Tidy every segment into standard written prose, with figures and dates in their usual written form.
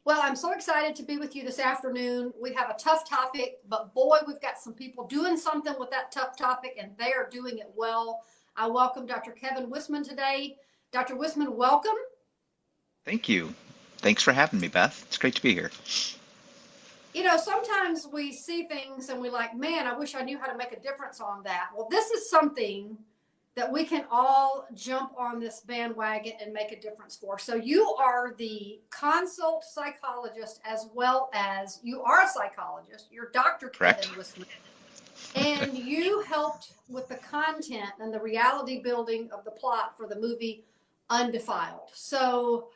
Well, I'm so excited to be with you this afternoon. We have a tough topic, but boy, we've got some people doing something with that tough topic, and they are doing it well. I welcome Dr. Kevin Whisman today. Dr. Whisman, welcome. Thank you. Thanks for having me, Beth. It's great to be here. You know, sometimes we see things and we're like, man, I wish I knew how to make a difference on that. Well, this is something that we can all jump on this bandwagon and make a difference for. So you are the consult psychologist, as well as you are a psychologist. You're Dr. Kevin Correct? Whisman, and you helped with the content and the reality building of the plot for the movie Undefiled. So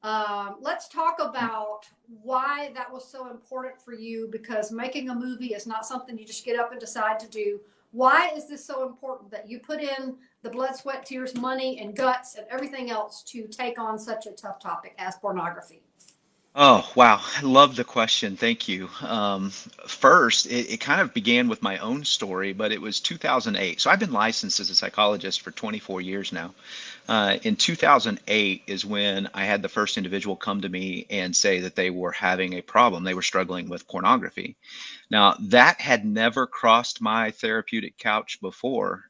let's talk about why that was so important for you, because making a movie is not something you just get up and decide to do. Why is this so important that you put in the blood, sweat, tears, money, and guts and everything else to take on such a tough topic as pornography? Oh, wow. I love the question. Thank you. First, it kind of began with my own story, but it was 2008. So I've been licensed as a psychologist for 24 years now. In 2008 is when I had the first individual come to me and say that they were having a problem. They were struggling with pornography. Now, that had never crossed my therapeutic couch before.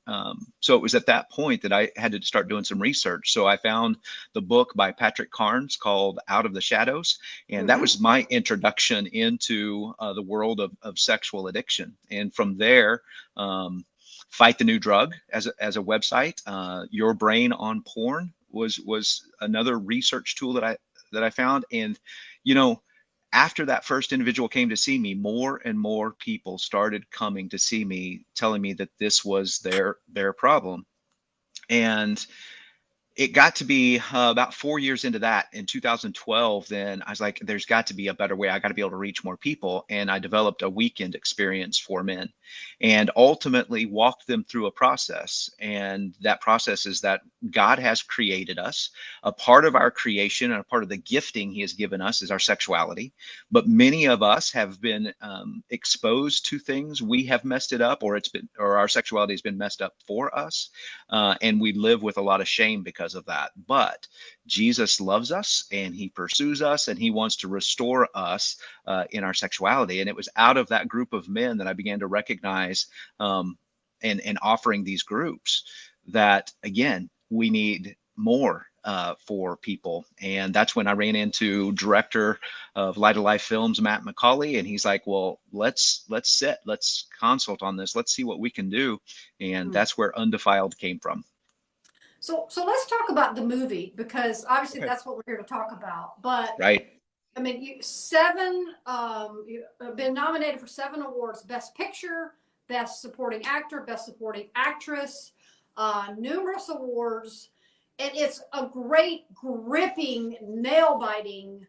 So it was at that point that I had to start doing some research. So I found the book by Patrick Carnes called Out of the Shadows. And that Mm-hmm. was my introduction into the world of sexual addiction. And from there, Fight the New Drug as a website. Your Brain on Porn was another research tool that I found. And you know, after that first individual came to see me, more and more people started coming to see me, telling me that this was their problem. And it got to be about 4 years into that in 2012. Then I was like, there's got to be a better way. I got to be able to reach more people. And I developed a weekend experience for men and ultimately walked them through a process. And that process is that God has created us. A part of our creation and a part of the gifting he has given us is our sexuality. But many of us have been exposed to things. We have messed it up, or our sexuality has been messed up for us. And we live with a lot of shame because of that. But Jesus loves us and he pursues us and he wants to restore us in our sexuality. And it was out of that group of men that I began to recognize and offering these groups that, again, we need more for people. And that's when I ran into director of Light of Life Films, Matt McCauley, and he's like, well, let's consult on this. Let's see what we can do. And Mm. that's where Undefiled came from. So let's talk about the movie, because obviously Okay. that's what we're here to talk about. But Right. I mean, you've been nominated for 7 awards: Best Picture, Best Supporting Actor, Best Supporting Actress, numerous awards. And it's a great, gripping, nail-biting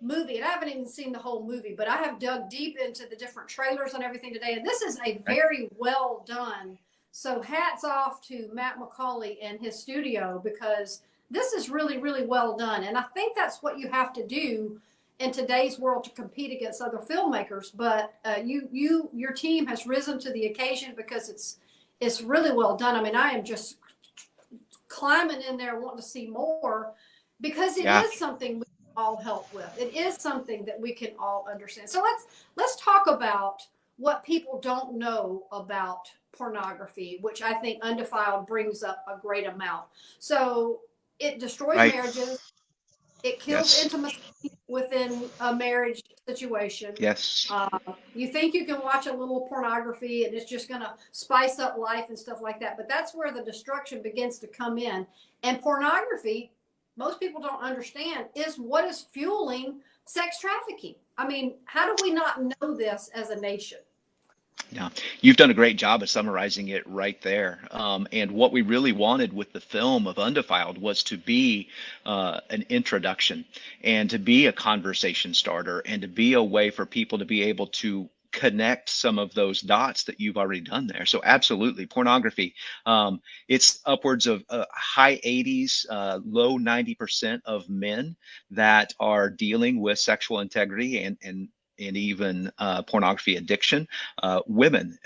movie. And I haven't even seen the whole movie, but I have dug deep into the different trailers and everything today. And this is a Right. very well done. So hats off to Matt McCauley and his studio, because this is really, really well done. And I think that's what you have to do in today's world to compete against other filmmakers. But your team has risen to the occasion, because it's really well done. I mean, I am just climbing in there wanting to see more, because it Yeah. is something we can all help with. It is something that we can all understand. So let's talk about what people don't know about pornography, which I think Undefiled brings up a great amount. So it destroys Right. marriages, it kills Yes. intimacy within a marriage situation. Yes. Uh, you think you can watch a little pornography and it's just going to spice up life and stuff like that, but that's where the destruction begins to come in. And pornography, most people don't understand, is what is fueling sex trafficking. I mean, how do we not know this as a nation? Yeah, you've done a great job of summarizing it right there. And what we really wanted with the film of Undefiled was to be an introduction and to be a conversation starter and to be a way for people to be able to connect some of those dots that you've already done there. So absolutely, pornography. It's upwards of high 80s, low 90% of men that are dealing with sexual integrity and even pornography addiction. Women,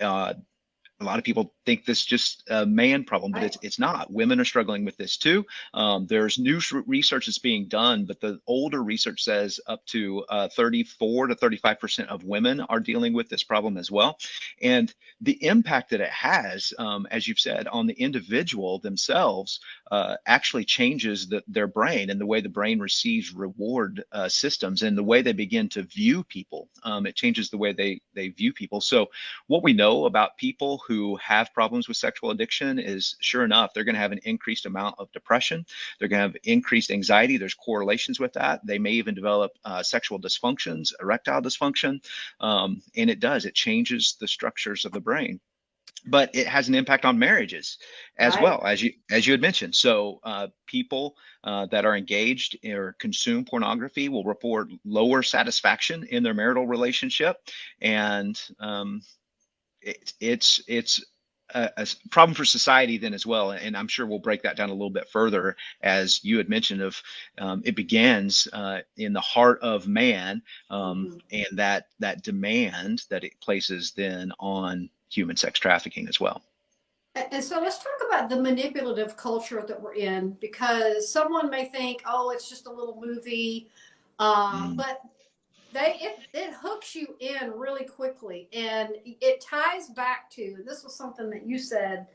a lot of people think this is just a man problem, but Right. it's not. Women are struggling with this too. There's new research that's being done, but the older research says up to 34 to 35% of women are dealing with this problem as well. And the impact that it has, as you've said, on the individual themselves, actually changes their brain and the way the brain receives reward systems and the way they begin to view people. It changes the way they view people. So what we know about people who have problems with sexual addiction is, sure enough, they're going to have an increased amount of depression. They're going to have increased anxiety. There's correlations with that. They may even develop sexual dysfunctions, erectile dysfunction. And it changes the structures of the brain. But it has an impact on marriages as Right. well, as you had mentioned. So people that are engaged or consume pornography will report lower satisfaction in their marital relationship, and it's a problem for society then as well. And I'm sure we'll break that down a little bit further, as you had mentioned, of it begins in the heart of man, Mhm. and that demand that it places then on human sex trafficking as well. And so let's talk about the manipulative culture that we're in, because someone may think, oh, it's just a little movie, Mm, but it hooks you in really quickly, and it ties back to, this was something that you said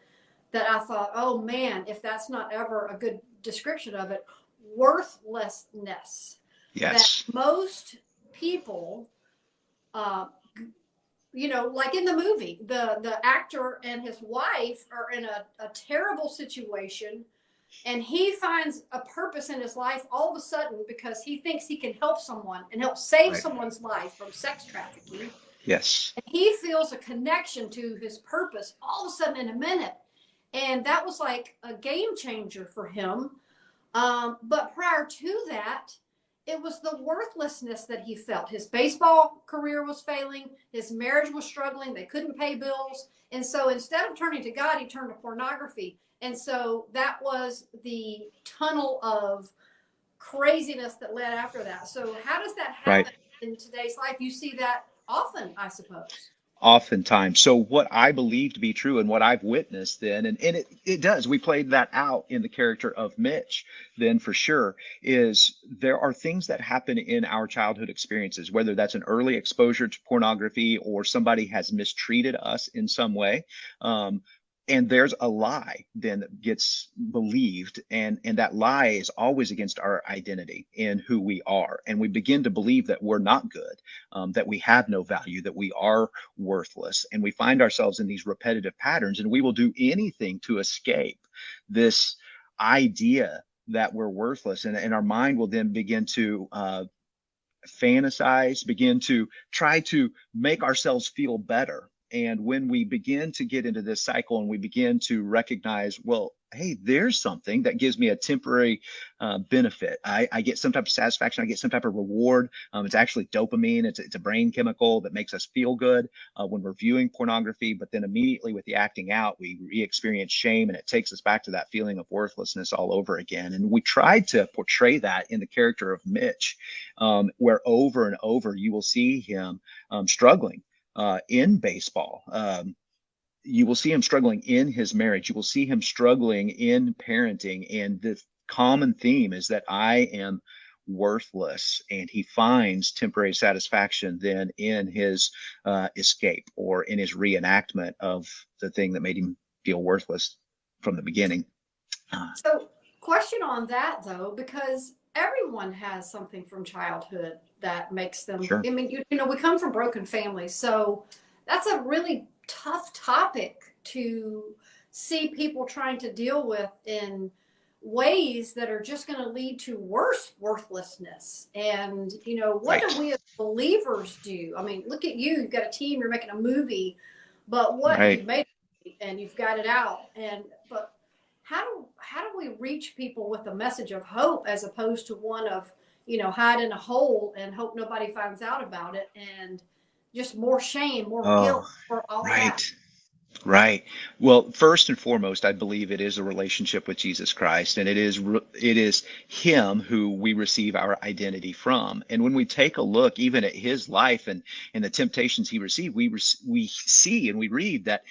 that I thought, oh man, if that's not ever a good description of it, worthlessness. That yes. most people, uh, like in the movie, the actor and his wife are in a terrible situation, and he finds a purpose in his life all of a sudden because he thinks he can help someone and help save Right. someone's life from sex trafficking. Yes. And he feels a connection to his purpose all of a sudden in a minute. And that was like a game changer for him. But prior to that, it was the worthlessness that he felt. His baseball career was failing, his marriage was struggling, they couldn't pay bills. And so instead of turning to God, he turned to pornography. And so that was the tunnel of craziness that led after that. So, how does that Right. happen in today's life? You see that often, I suppose. Oftentimes. So what I believe to be true and what I've witnessed then, and it does, we played that out in the character of Mitch then for sure, is there are things that happen in our childhood experiences, whether that's an early exposure to pornography or somebody has mistreated us in some way. And there's a lie then that gets believed, and that lie is always against our identity and who we are, and we begin to believe that we're not good, that we have no value, that we are worthless. And we find ourselves in these repetitive patterns, and we will do anything to escape this idea that we're worthless. And our mind will then begin to fantasize, begin to try to make ourselves feel better. And when we begin to get into this cycle and we begin to recognize, well, hey, there's something that gives me a temporary benefit. I get some type of satisfaction. I get some type of reward. It's actually dopamine. It's a brain chemical that makes us feel good when we're viewing pornography. But then immediately with the acting out, we re-experience shame, and it takes us back to that feeling of worthlessness all over again. And we tried to portray that in the character of Mitch, where over and over you will see him struggling in baseball. You will see him struggling in his marriage. You will see him struggling in parenting. And the common theme is that I am worthless. And he finds temporary satisfaction then in his escape or in his reenactment of the thing that made him feel worthless from the beginning. Uh, So, question on that though, because everyone has something from childhood that makes them. sure. I mean, we come from broken families, so that's a really tough topic to see people trying to deal with in ways that are just going to lead to worse worthlessness. And what Right. do we as believers do? I mean, look at you. You've got a team. You're making a movie, but what Right. you've made and you've got it out, and but how do we reach people with a message of hope as opposed to one of hide in a hole and hope nobody finds out about it, and just more shame, more Oh, guilt for all right. that? Right. Well, first and foremost, I believe it is a relationship with Jesus Christ, and it is Him who we receive our identity from. And when we take a look even at His life and the temptations He received, we see and we read that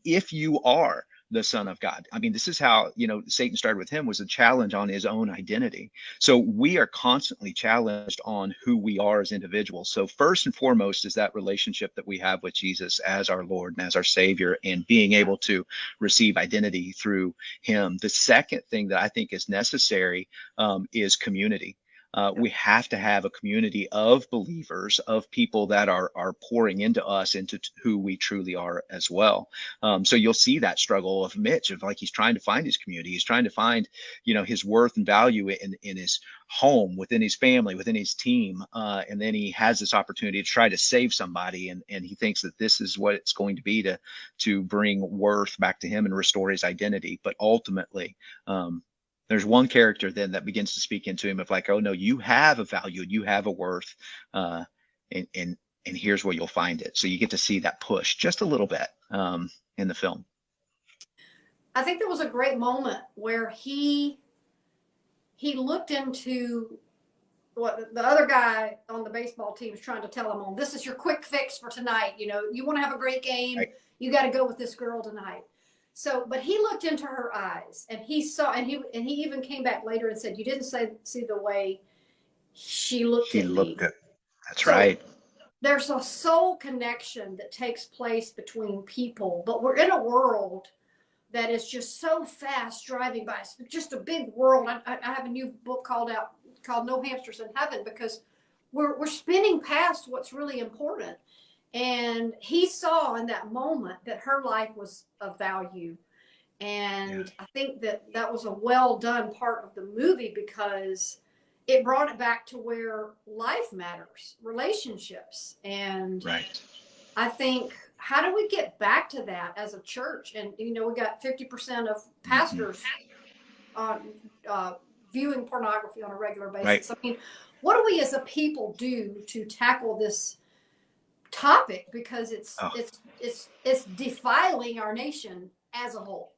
if you are the Son of God, I mean, this is how Satan started with Him, was a challenge on His own identity. So we are constantly challenged on who we are as individuals. So first and foremost is that relationship that we have with Jesus as our Lord and as our Savior, and being able to receive identity through Him. The second thing that I think is necessary is community. We have to have a community of believers, of people that are pouring into us, into who we truly are as well. So you'll see that struggle of Mitch, of like he's trying to find his community, he's trying to find his worth and value in his home, within his family, within his team, and then he has this opportunity to try to save somebody, and he thinks that this is what it's going to be to bring worth back to him and restore his identity. But ultimately, there's one character then that begins to speak into him of like, oh no, you have a value, you have a worth, and here's where you'll find it. So you get to see that push just a little bit in the film. I think there was a great moment where he looked into what the other guy on the baseball team is trying to tell him on. This is your quick fix for tonight. You want to have a great game. Right. You got to go with this girl tonight. So, but he looked into her eyes and he saw, and he even came back later and said, you didn't see the way she looked at me. That's So right. there's a soul connection that takes place between people, but we're in a world that is just so fast driving by. It's just a big world. I have a new book called No Hamsters in Heaven, because we're spinning past what's really important. And he saw in that moment that her life was of value. And I think that was a well done part of the movie, because it brought it back to where life matters, relationships. And Right. I think, how do we get back to that as a church? And, we got 50% of pastors viewing pornography on a regular basis. Right. I mean, what do we as a people do to tackle this topic? Because it's defiling our nation as a whole.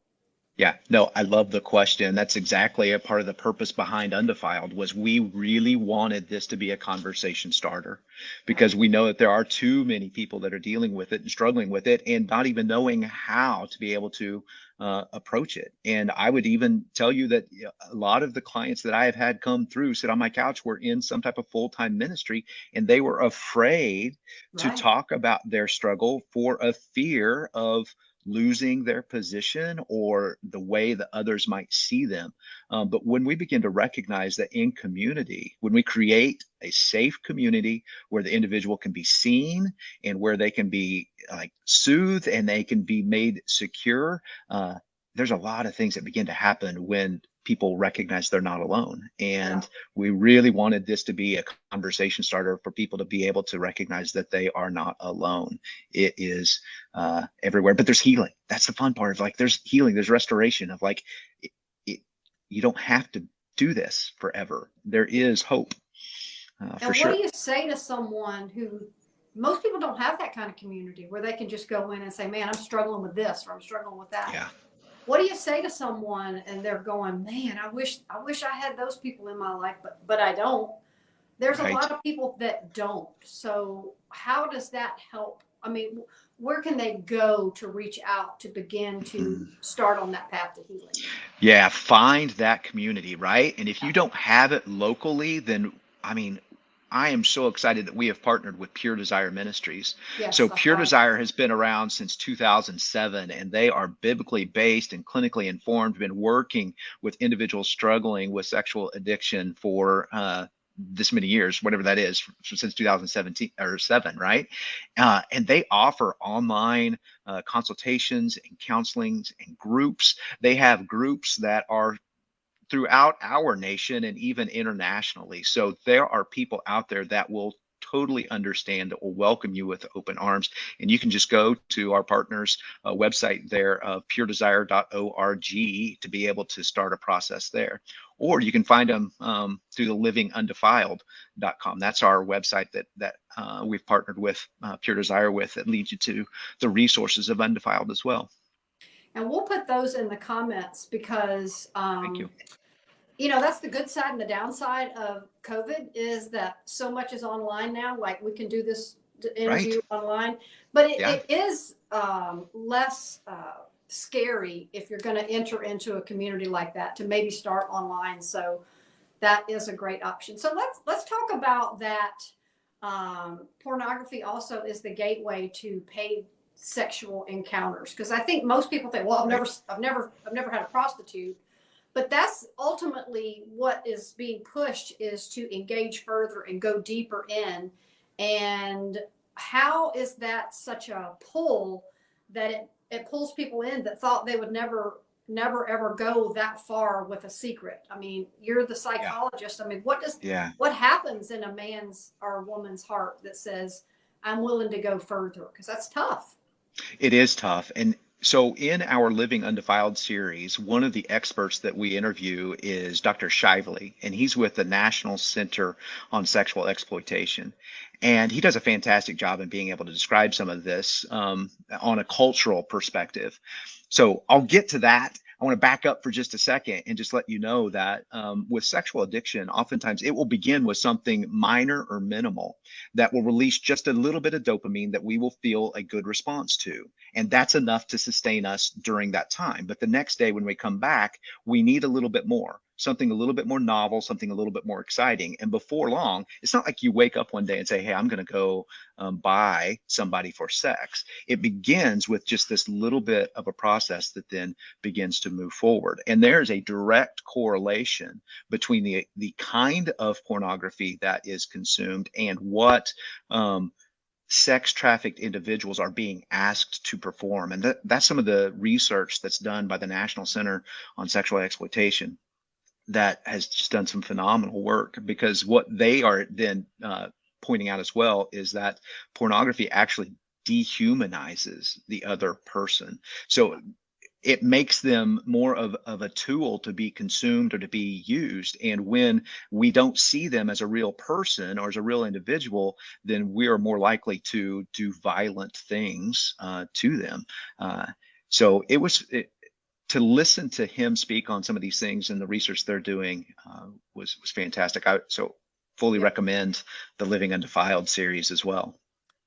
Yeah, no, I love the question. That's exactly a part of the purpose behind Undefiled, was we really wanted this to be a conversation starter, because we know that there are too many people that are dealing with it and struggling with it and not even knowing how to be able to approach it. And I would even tell you that a lot of the clients that I have had come through, sit on my couch, were in some type of full-time ministry, and they were afraid to Right. talk about their struggle for a fear of losing their position or the way that others might see them. But when we begin to recognize that in community, when we create a safe community where the individual can be seen and where they can be like soothed and they can be made secure, there's a lot of things that begin to happen when people recognize they're not alone. And we really wanted this to be a conversation starter for people to be able to recognize that they are not alone. It is everywhere, but there's healing. That's the fun part of, like, there's healing, there's restoration of, like, you don't have to do this forever. There is hope for And what sure. do you say to someone who, most people don't have that kind of community where they can just go in and say, man, I'm struggling with this, or I'm struggling with that. Yeah. What do you say to someone and they're going, man, I wish I had those people in my life, but I don't. There's a Right. lot of people that don't. So how does that help? I mean, where can they go to reach out to begin to start on that path to healing? Yeah, find that community, right? And if you don't have it locally, then, I mean, I am so excited that we have partnered with Pure Desire Ministries. Yes, So that's Pure right. Desire has been around since 2007, and they are biblically based and clinically informed, been working with individuals struggling with sexual addiction for this many years, whatever that is, since 2017 or 7, right? And they offer online consultations and counselings and groups. They have groups that are throughout our nation and even internationally. So there are people out there that will totally understand, that will welcome you with open arms. And you can just go to our partners' website there, puredesire.org, to be able to start a process there. Or you can find them through the livingundefiled.com. That's our website that we've partnered with Pure Desire with, that leads you to the resources of Undefiled as well. And we'll put those in the comments because, Thank you. you know, that's the good side and the downside of COVID is that so much is online now. Like we can do this Right. interview online, but Yeah. it is less scary if you're going to enter into a community like that to maybe start online. So that is a great option. So let's talk about that. Pornography also is the gateway to paid sexual encounters, because I think most people think, well, Right. I've never had a prostitute, but that's ultimately what is being pushed, is to engage further and go deeper in. And how is that such a pull that it pulls people in that thought they would never ever go that far with a secret? I mean, you're the Yeah. psychologist. I mean, Yeah. what happens in a man's or a woman's heart that says, I'm willing to go further? Because that's tough. It is tough. And so in our Living Undefiled series, one of the experts that we interview is Dr. Shively, and he's with the National Center on Sexual Exploitation. And he does a fantastic job in being able to describe some of this on a cultural perspective. So I'll get to that. I want to back up for just a second and just let you know that with sexual addiction, oftentimes it will begin with something minor or minimal that will release just a little bit of dopamine that we will feel a good response to. And that's enough to sustain us during that time. But the next day when we come back, we need a little bit more, something a little bit more novel, something a little bit more exciting. And before long, it's not like you wake up one day and say, hey, I'm going to go buy somebody for sex. It begins with just this little bit of a process that then begins to move forward. And there's a direct correlation between the kind of pornography that is consumed and what sex trafficked individuals are being asked to perform. And that's some of the research that's done by the National Center on Sexual Exploitation that has just done some phenomenal work, because what they are then pointing out as well is that pornography actually dehumanizes the other person. So it makes them more of a tool to be consumed or to be used. And when we don't see them as a real person or as a real individual, then we are more likely to do violent things to them. So to listen to him speak on some of these things and the research they're doing was fantastic. So fully Yeah. recommend the Living Undefiled series as well.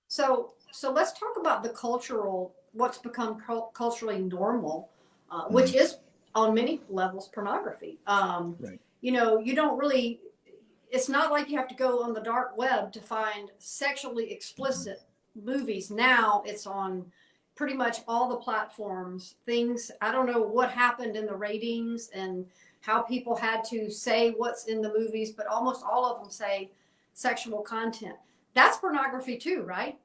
So let's talk about the what's become culturally normal, which Mm, is on many levels pornography. right. You know, you don't really. It's not like you have to go on the dark web to find sexually Mhm. explicit movies. Now it's on pretty much all the platforms. Things, I don't know what happened in the ratings and how people had to say what's in the movies, but almost all of them say sexual content. That's pornography too, right?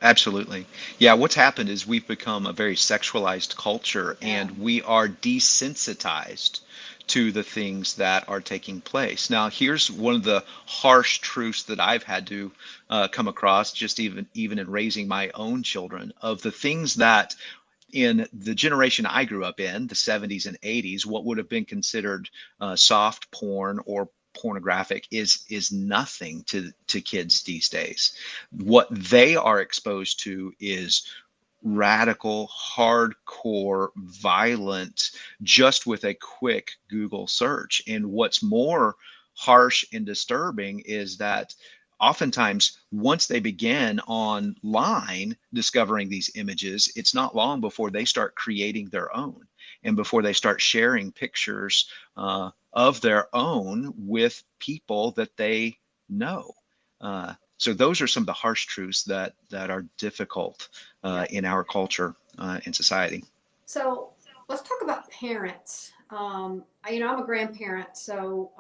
Absolutely. Yeah, what's happened is we've become a very sexualized culture, Yeah. and we are desensitized to the things that are taking place. Now, here's one of the harsh truths that I've had to come across, just even in raising my own children, of the things that in the generation I grew up in, the 70s and 80s, what would have been considered soft porn or pornographic is nothing to kids these days. What they are exposed to is radical, hardcore, violent, just with a quick Google search. And what's more harsh and disturbing is that oftentimes once they begin online discovering these images, it's not long before they start creating their own and before they start sharing pictures of their own with people that they know. So those are some of the harsh truths that are difficult Yeah. in our culture and society. So let's talk about parents. You know, I'm a grandparent, so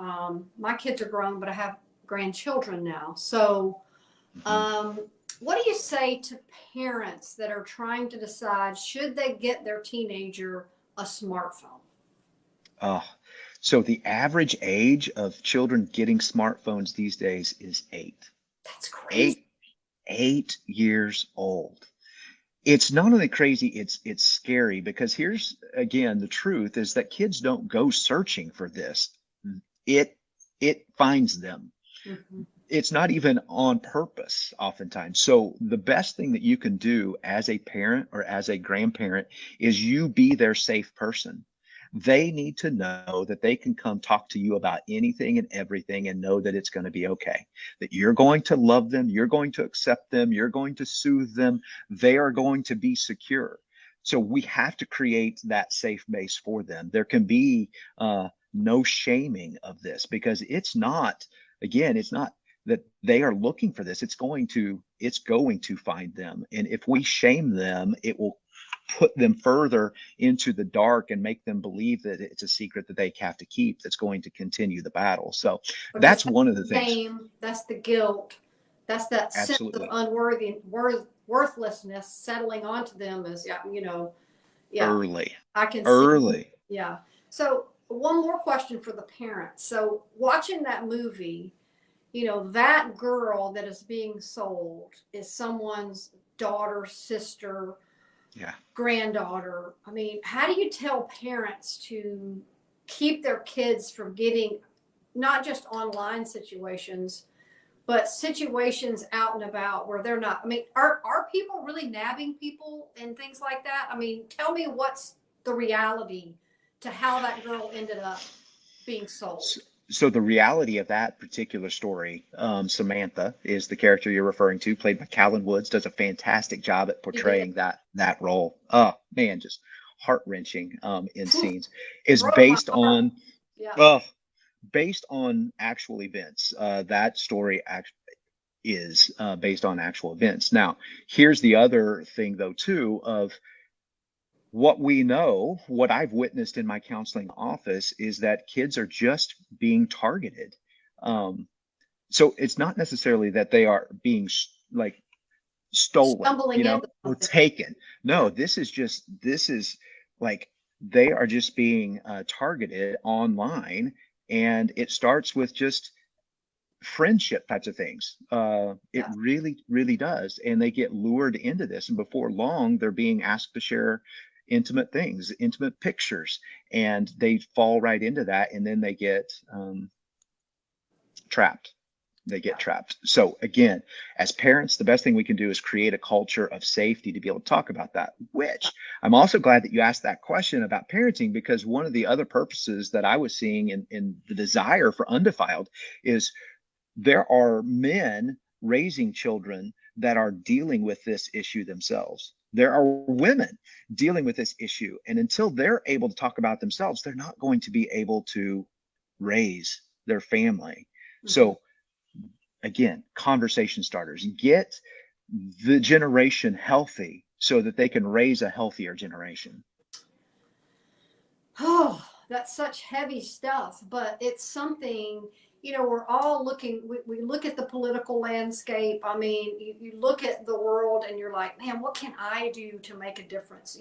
my kids are grown, but I have grandchildren now. So, Mhm. um, what do you say to parents that are trying to decide should they get their teenager a smartphone? Oh, so the average age of children getting smartphones these days is 8. That's crazy. 8 years old. It's not only crazy, it's scary, because here's again the truth is that kids don't go searching for this. It it finds them. Mm-hmm. It's not even on purpose oftentimes. So the best thing that you can do as a parent or as a grandparent is you be their safe person. They need to know that they can come talk to you about anything and everything and know that it's going to be okay. That you're going to love them, you're going to accept them, you're going to soothe them, they are going to be secure. So we have to create that safe base for them. There can be no shaming of this, because it's not, again, it's not that they are looking for this. It's going to find them. And if we shame them, it will put them further into the dark and make them believe that it's a secret that they have to keep that's going to continue the battle. So Because that's that's one of the the things. shame, that's the guilt, that's that sense of Absolutely. worthlessness settling onto them as, yeah, yeah, Early. I can see. Early. Yeah. So one more question for the parents. So watching that movie, that girl that is being sold is someone's daughter, sister, Yeah. granddaughter. I mean, how do you tell parents to keep their kids from getting not just online situations, but situations out and about where they're not? I mean, are people really nabbing people and things like that? I mean, tell me what's the reality to how that girl ended up being sold. So, so the reality of that particular story, Samantha is the character you're referring to, played by Callan Woods, does a fantastic job at She did. portraying that role. Oh man, just heart wrenching in Whew, scenes. Is broke my based heart. on Yeah. oh, based on actual events. That story is based on actual events. Now, here's the other thing though too of what we know, what I've witnessed in my counseling office is that kids are just being targeted. Um, so it's not necessarily that they are being like stolen, Stumbling into or something. taken. Yeah. No, this is like they are just being targeted online, and it starts with just friendship types of things. It Yeah. really, really does. And they get lured into this. And before long, they're being asked to share intimate things, intimate pictures, and they fall right into that. And then they get trapped. They get Yeah. trapped. So again, as parents, the best thing we can do is create a culture of safety to be able to talk about that, which I'm also glad that you asked that question about parenting, because one of the other purposes that I was seeing in the desire for undefiled is there are men raising children that are dealing with this issue themselves. There are women dealing with this issue. And until they're able to talk about themselves, they're not going to be able to raise their family. Mm-hmm. So, again, conversation starters. Get the generation healthy so that they can raise a healthier generation. Oh, that's such heavy stuff, but it's something, we're all looking, we look at the political landscape. I mean, you look at the world and you're like, man, what can I do to make a difference?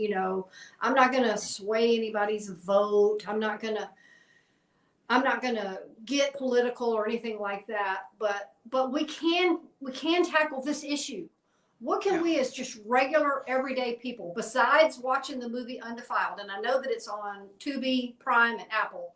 I'm not going to sway anybody's vote. I'm not going to get political or anything like that, but we can tackle this issue. What can Yeah. we as just regular everyday people, besides watching the movie Undefiled, and I know that it's on Tubi, Prime, and Apple.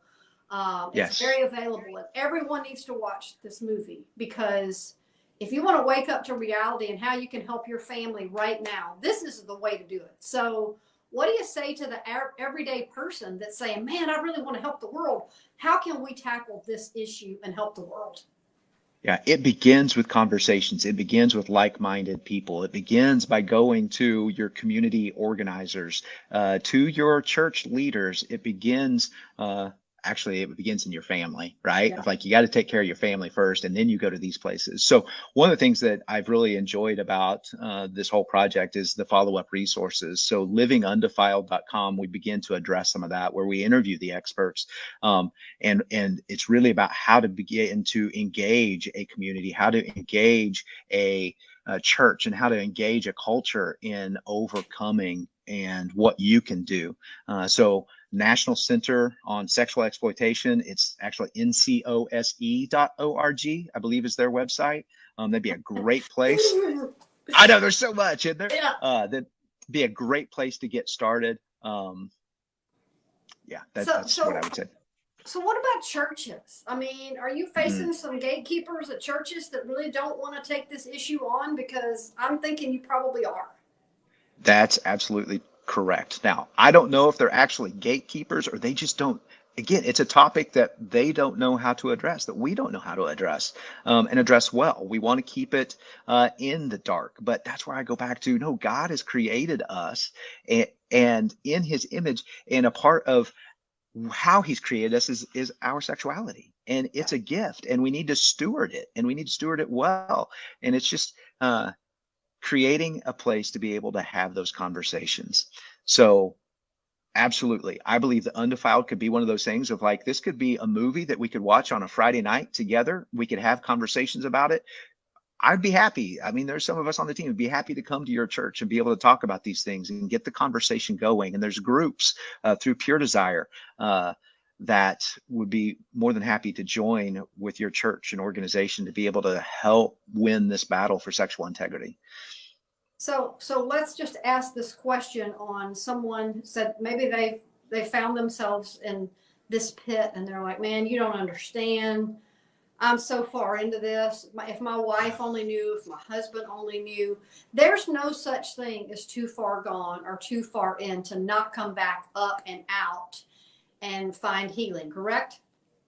It's Yes. very available, and everyone needs to watch this movie, because if you want to wake up to reality and how you can help your family right now, this is the way to do it. So what do you say to the everyday person that's saying, man, I really want to help the world? How can we tackle this issue and help the world? Yeah, it begins with conversations. It begins with like-minded people. It begins by going to your community organizers, to your church leaders. It begins, actually, it begins in your family, right? Yeah. It's like you got to take care of your family first, and then you go to these places. So one of the things that I've really enjoyed about this whole project is the follow-up resources. So livingundefiled.com, we begin to address some of that, where we interview the experts. And it's really about how to begin to engage a community, how to engage a church, and how to engage a culture in overcoming and what you can do. So National Center on Sexual Exploitation. It's actually ncose.org, I believe is their website. That'd be a great place. I know there's so much in there. Yeah. That'd be a great place to get started. Yeah, that's what I would say. So what about churches? I mean, are you Mhm. facing some gatekeepers at churches that really don't want to take this issue on? Because I'm thinking you probably are. That's absolutely correct. Now, I don't know if they're actually gatekeepers or they just don't. Again, it's a topic that they don't know how to address, that we don't know how to address, and address well. We want to keep it in the dark, but that's where I go back to no, God has created us and in his image, and a part of how he's created us is our sexuality. And it's a gift, and we need to steward it, and we need to steward it well. And it's just, creating a place to be able to have those conversations. So absolutely, I believe the undefiled could be one of those things of like, this could be a movie that we could watch on a Friday night together. We could have conversations about it. I'd be happy. I mean, there's some of us on the team who'd be happy to come to your church and be able to talk about these things and get the conversation going. And there's groups through Pure Desire that would be more than happy to join with your church and organization to be able to help win this battle for sexual integrity. So let's just ask this question on someone said maybe they found themselves in this pit and they're like, man, you don't understand. I'm so far into this. If my wife only knew, if my husband only knew, there's no such thing as too far gone or too far in to not come back up and out and find healing, correct?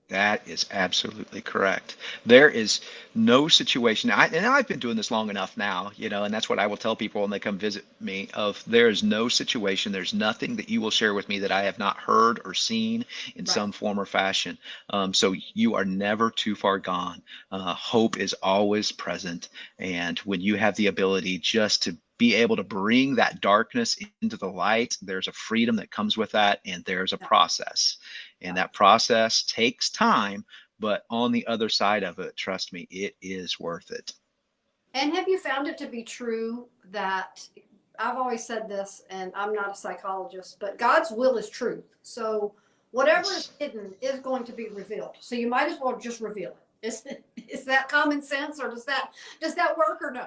That is absolutely correct. There is no situation, and I've been doing this long enough now, and that's what I will tell people when they come visit me of there is no situation, there's nothing that you will share with me that I have not heard or seen in Right. some form or fashion. So you are never too far gone. Hope is always present. And when you have the ability just to be able to bring that darkness into the light, there's a freedom that comes with that, and there's a process. And that process takes time, but on the other side of it, trust me, it is worth it. And have you found it to be true that I've always said this, and I'm not a psychologist, but God's will is truth. So whatever is hidden is going to be revealed. So you might as well just reveal it. Is that common sense, or does that work or no?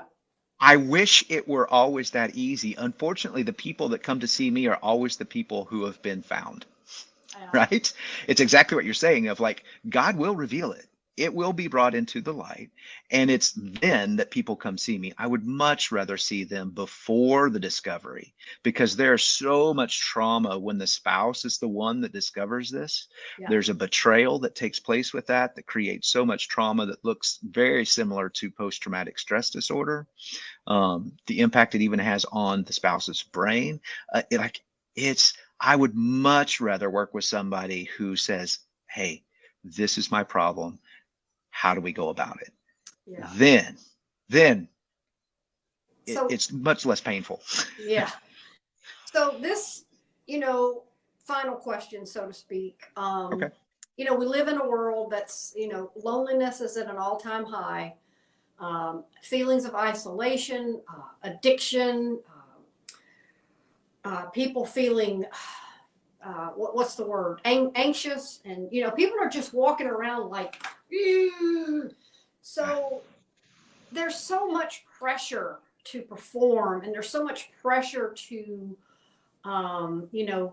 I wish it were always that easy. Unfortunately, the people that come to see me are always the people who have been found. Right? It's exactly what you're saying of like, God will reveal it. It will be brought into the light. And it's then that people come see me. I would much rather see them before the discovery because there's so much trauma when the spouse is the one that discovers this. Yeah. There's a betrayal that takes place with that creates so much trauma that looks very similar to post-traumatic stress disorder. The impact it even has on the spouse's brain. I would much rather work with somebody who says, hey, this is my problem. How do we go about it? Yeah. Then So, it's much less painful. Yeah. So this, final question, so to speak. Okay. We live in a world that's, loneliness is at an all-time high. Feelings of isolation, addiction, people feeling what's the word? Anxious, and people are just walking around like, ew. So there's so much pressure to perform, and there's so much pressure to,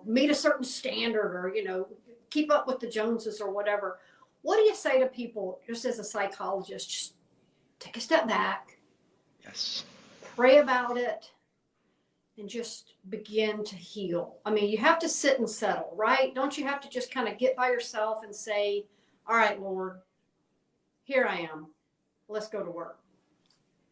meet a certain standard, or keep up with the Joneses or whatever. What do you say to people, just as a psychologist? Just take a step back. Yes. Pray about it. And just begin to heal. I mean, you have to sit and settle, right? Don't you have to just kind of get by yourself and say, all right, Lord, here I am. Let's go to work.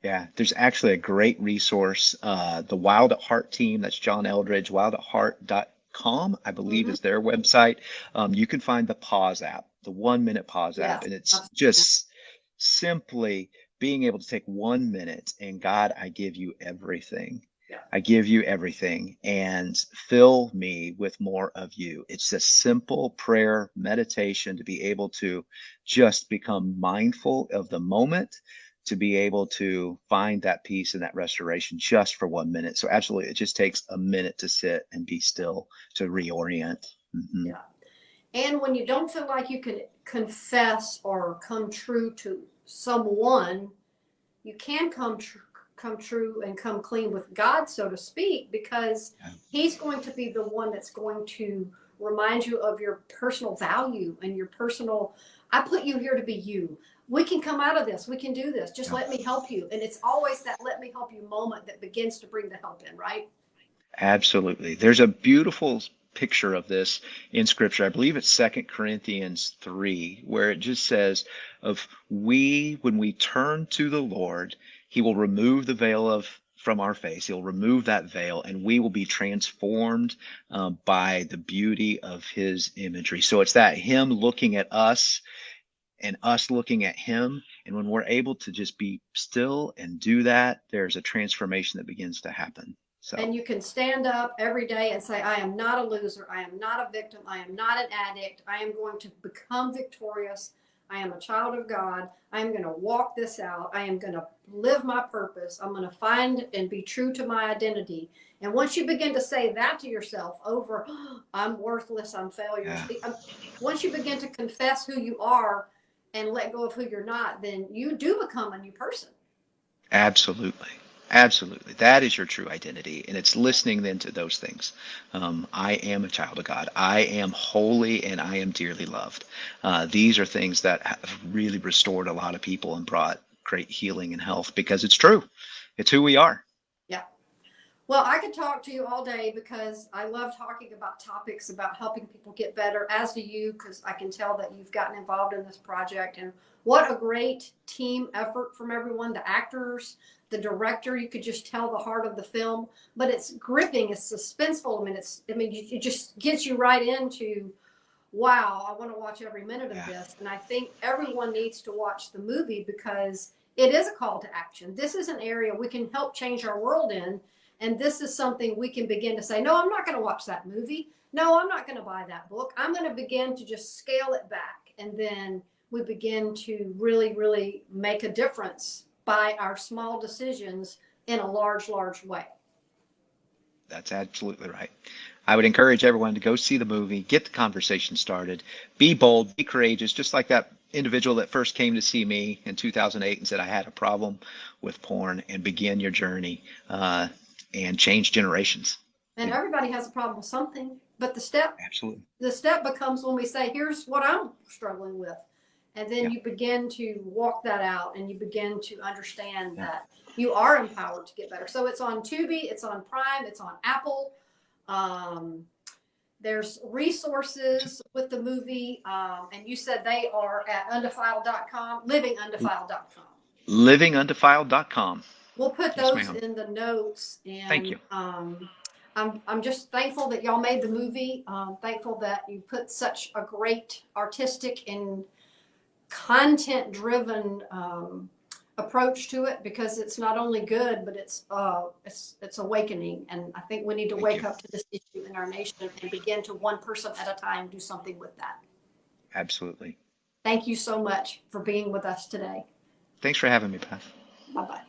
Yeah, there's actually a great resource. The Wild at Heart team, that's John Eldridge, wildatheart.com, I believe is their website. You can find the pause app, the 1-minute pause app, and it's just simply being able to take 1 minute and God, I give you everything. Yeah. I give you everything and fill me with more of you. It's a simple prayer meditation to be able to just become mindful of the moment, to be able to find that peace and that restoration just for 1 minute. So absolutely, it just takes a minute to sit and be still, to reorient. Mhm. Yeah. And when you don't feel like you can confess or come true to someone, you can come true and come clean with God, so to speak, because Yeah. He's going to be the one that's going to remind you of your personal value and your personal, I put you here to be you. We can come out of this. We can do this. Just Yeah. let me help you. And it's always that let me help you moment that begins to bring the help in, right? Absolutely. There's a beautiful picture of this in scripture. I believe it's 2 Corinthians 3, where it just says of when we turn to the Lord, he will remove the veil of from our face. He'll remove that veil and we will be transformed by the beauty of his imagery. So it's that him looking at us and us looking at him. And when we're able to just be still and do that, there's a transformation that begins to happen. So And you can stand up every day and say, I am not a loser. I am not a victim. I am not an addict. I am going to become victorious. I am a child of God. I am going to walk this out. I am going to live my purpose. I'm going to find and be true to my identity. And once you begin to say that to yourself over, oh, I'm worthless, I'm failures. yeah. Once you begin to confess who you are and let go of who you're not, then you do become a new person. Absolutely. Absolutely. That is your true identity. And it's listening then to those things. I am a child of God. I am holy and I am dearly loved. These are things that have really restored a lot of people and brought great healing and health because it's true. It's who we are. Yeah. Well, I could talk to you all day because I love talking about topics about helping people get better, as do you, because I can tell that you've gotten involved in this project. And what a great team effort from everyone, the actors, the director. You could just tell the heart of the film, but it's gripping, it's suspenseful. It just gets you right into, wow, I want to watch every minute of Yeah. this. And I think everyone needs to watch the movie because it is a call to action. This is an area we can help change our world in. And this is something we can begin to say, no, I'm not going to watch that movie. No, I'm not going to buy that book. I'm going to begin to just scale it back. And then we begin to really, really make a difference by our small decisions in a large, large way. That's absolutely right. I would encourage everyone to go see the movie, get the conversation started, be bold, be courageous, just like that individual that first came to see me in 2008 and said, I had a problem with porn, and begin your journey and change generations. And everybody has a problem with something, but Absolutely. the step becomes when we say, here's what I'm struggling with. And then Yeah. you begin to walk that out and you begin to understand Yeah. that you are empowered to get better. So it's on Tubi, it's on Prime, it's on Apple. There's resources with the movie. And you said they are at undefiled.com, livingundefiled.com. livingundefiled.com. We'll put Yes, those ma'am. in the notes. Thank And you. I'm just thankful that y'all made the movie. Thankful that you put such a great artistic and content driven approach to it, because it's not only good, but it's awakening. And I think we need to Thank wake you. up to this issue in our nation and begin to, one person at a time, do something with that. Absolutely. Thank you so much for being with us today. Thanks for having me, Beth. Bye bye.